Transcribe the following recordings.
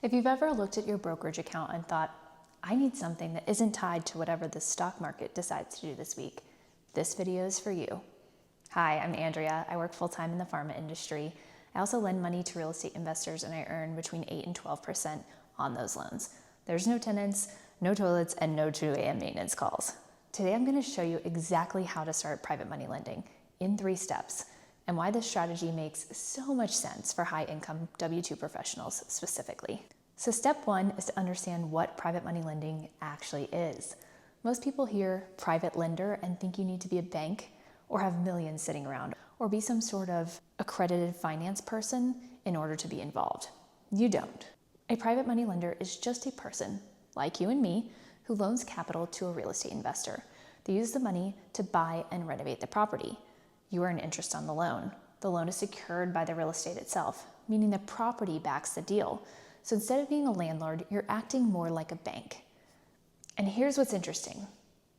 If you've ever looked at your brokerage account and thought, I need something that isn't tied to whatever the stock market decides to do this week, this video is for you. Hi, I'm Andrea. I work full-time in the pharma industry. I also lend money to real estate investors and I earn between 8 and 12% on those loans. There's no tenants, no toilets, and no 2 a.m. maintenance calls. Today I'm going to show you exactly how to start private money lending in 3 steps and why this strategy makes so much sense for high-income W-2 professionals specifically. So step 1 is to understand what private money lending actually is. Most people hear private lender and think you need to be a bank or have millions sitting around or be some sort of accredited finance person in order to be involved. You don't. A private money lender is just a person, like you and me, who loans capital to a real estate investor. They use the money to buy and renovate the property. You earn interest on the loan. The loan is secured by the real estate itself, meaning the property backs the deal. So instead of being a landlord, you're acting more like a bank. And here's what's interesting.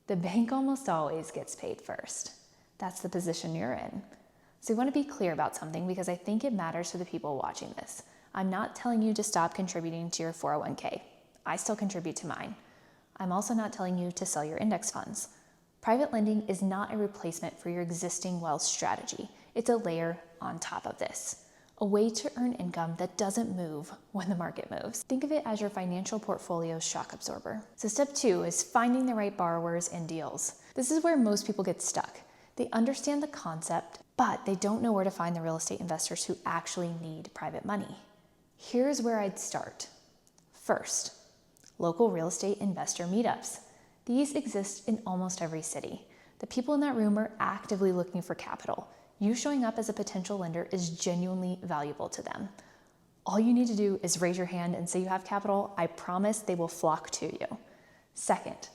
The bank almost always gets paid first. That's the position you're in. So you want to be clear about something because I think it matters to the people watching this. I'm not telling you to stop contributing to your 401k. I still contribute to mine. I'm also not telling you to sell your index funds. Private lending is not a replacement for your existing wealth strategy. It's a layer on top of this, a way to earn income that doesn't move when the market moves. Think of it as your financial portfolio's shock absorber. So step 2 is finding the right borrowers and deals. This is where most people get stuck. They understand the concept, but they don't know where to find the real estate investors who actually need private money. Here's where I'd start. First, local real estate investor meetups. These exist in almost every city. The people in that room are actively looking for capital. You showing up as a potential lender is genuinely valuable to them. All you need to do is raise your hand and say you have capital. I promise they will flock to you. Second,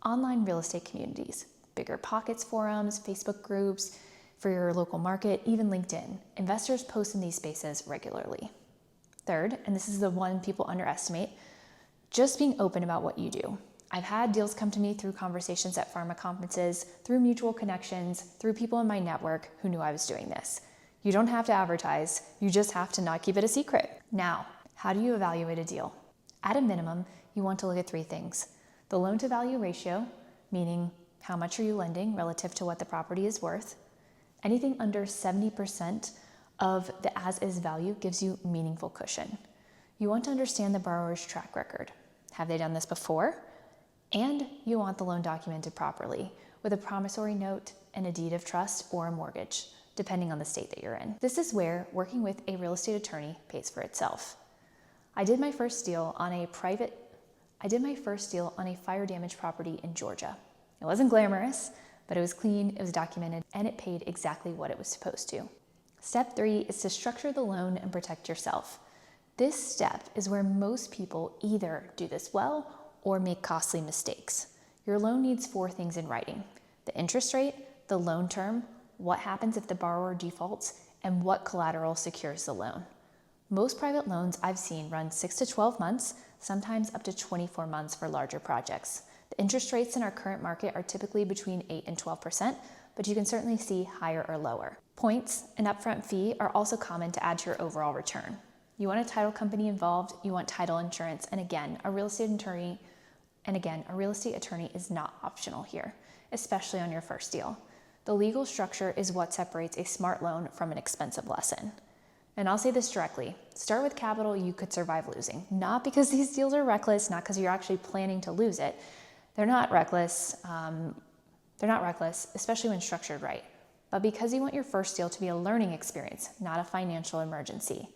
online real estate communities, Bigger Pockets forums, Facebook groups for your local market, even LinkedIn. Investors post in these spaces regularly. Third, and this is the one people underestimate, just being open about what you do. I've had deals come to me through conversations at pharma conferences, through mutual connections, through people in my network who knew I was doing this. You don't have to advertise, you just have to not keep it a secret. Now, how do you evaluate a deal? At a minimum, you want to look at 3 things. The loan to value ratio, meaning how much are you lending relative to what the property is worth? Anything under 70% of the as-is value gives you meaningful cushion. You want to understand the borrower's track record. Have they done this before? And you want the loan documented properly with a promissory note and a deed of trust or a mortgage, depending on the state that you're in. This is where working with a real estate attorney pays for itself. I did my first deal on a fire damaged property in Georgia. It wasn't glamorous, but it was clean, it was documented, and it paid exactly what it was supposed to. Step 3 is to structure the loan and protect yourself. This step is where most people either do this well or make costly mistakes. Your loan needs 4 things in writing: the interest rate, the loan term, what happens if the borrower defaults, and what collateral secures the loan. Most private loans I've seen run 6 to 12 months, sometimes up to 24 months for larger projects. The interest rates in our current market are typically between 8 and 12%, but you can certainly see higher or lower. Points and upfront fee are also common to add to your overall return. You want a title company involved, you want title insurance, and again, a real estate attorney is not optional here, especially on your first deal. The legal structure is what separates a smart loan from an expensive lesson. And I'll say this directly, start with capital you could survive losing. Not because these deals are reckless, not because you're actually planning to lose it. They're not reckless, especially when structured right, but because you want your first deal to be a learning experience, not a financial emergency.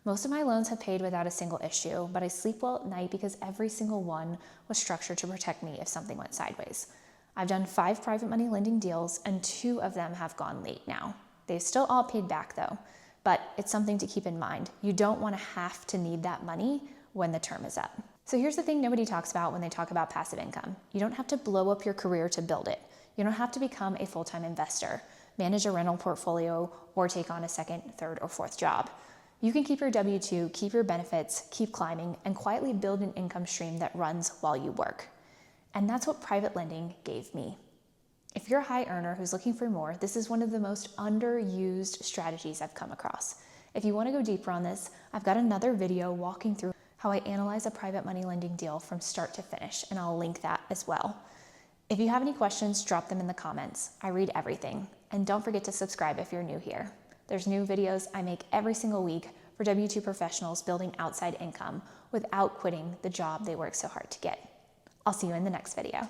Most of my loans have paid without a single issue, but I sleep well at night because every single one was structured to protect me if something went sideways. I've done 5 private money lending deals and 2 of them have gone late now. They've still all paid back though, but it's something to keep in mind. You don't want to have to need that money when the term is up. So here's the thing nobody talks about when they talk about passive income. You don't have to blow up your career to build it. You don't have to become a full-time investor, manage a rental portfolio, or take on a 2nd, 3rd, or 4th job. You can keep your W-2, keep your benefits, keep climbing, and quietly build an income stream that runs while you work. And that's what private lending gave me. If you're a high earner who's looking for more, this is one of the most underused strategies I've come across. If you want to go deeper on this, I've got another video walking through how I analyze a private money lending deal from start to finish, and I'll link that as well. If you have any questions, drop them in the comments. I read everything. And don't forget to subscribe if you're new here. There's new videos I make every single week for W-2 professionals building outside income without quitting the job they work so hard to get. I'll see you in the next video.